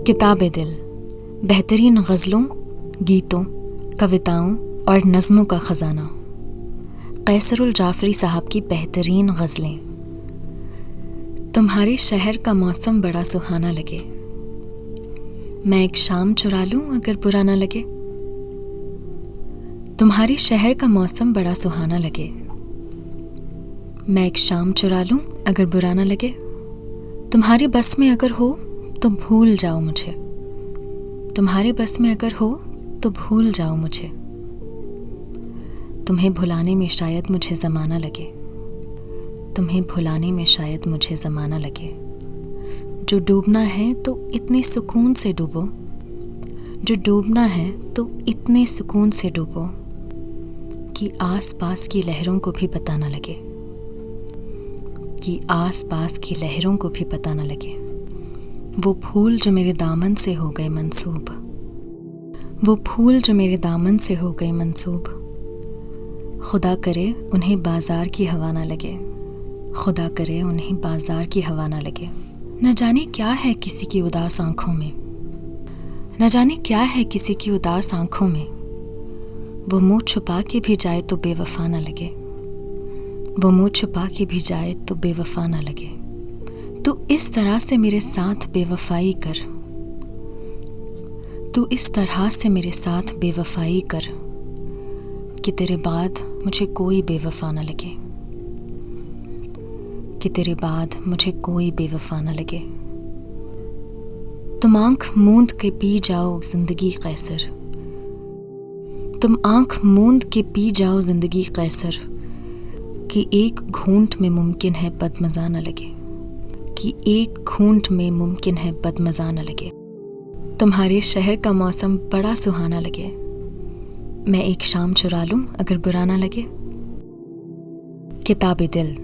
किताब-ए दिल, बेहतरीन गज़लों, गीतों, कविताओं और नज़्मों का ख़ज़ाना। कैसरुल जाफ़री साहब की बेहतरीन गज़लें। तुम्हारे शहर का मौसम बड़ा सुहाना लगे, मैं एक शाम चुरा लूं अगर बुरा ना लगे। तुम्हारे शहर का मौसम बड़ा सुहाना लगे, मैं एक शाम चुरा लूं अगर बुरा ना लगे। तुम्हारी बस में अगर हो तो भूल जाओ मुझे, तुम्हारे बस में अगर हो तो भूल जाओ मुझे। तुम्हें भुलाने में शायद मुझे ज़माना लगे, तुम्हें भुलाने में शायद मुझे ज़माना लगे। जो डूबना है तो इतने सुकून से डूबो, जो डूबना है तो इतने सुकून से डूबो कि आस पास की लहरों को भी पता न लगे, कि आस पास की लहरों को भी पता न लगे। वो फूल जो मेरे दामन से हो गए मंसूब, वो फूल जो मेरे दामन से हो गए मंसूब, खुदा करे उन्हें बाजार की हवा ना लगे, खुदा करे उन्हें बाजार की हवा ना लगे। न जाने क्या है किसी की उदास आँखों में, न जाने क्या है किसी की उदास आँखों में। वो मुँह छुपा के भी जाए तो बेवफा ना लगे, वो मुँह छुपा के भी जाए तो बेवफा ना लगे। तू इस तरह से मेरे साथ बेवफाई कर, तू इस तरह से मेरे साथ बेवफाई कर कि तेरे बाद मुझे कोई बेवफा ना लगे, कि तेरे बाद मुझे कोई बेवफा ना लगे। तुम आँख मूंद के पी जाओ जिंदगी कैसर, तुम आँख मूंद के पी जाओ जिंदगी कैसर कि एक घूंट में मुमकिन है बदमज़ा न लगे, कि एक घूंट में मुमकिन है बदमज़ा न लगे। तुम्हारे शहर का मौसम बड़ा सुहाना लगे, मैं एक शाम चुरा लूं अगर बुरा ना लगे। किताब-ए दिल।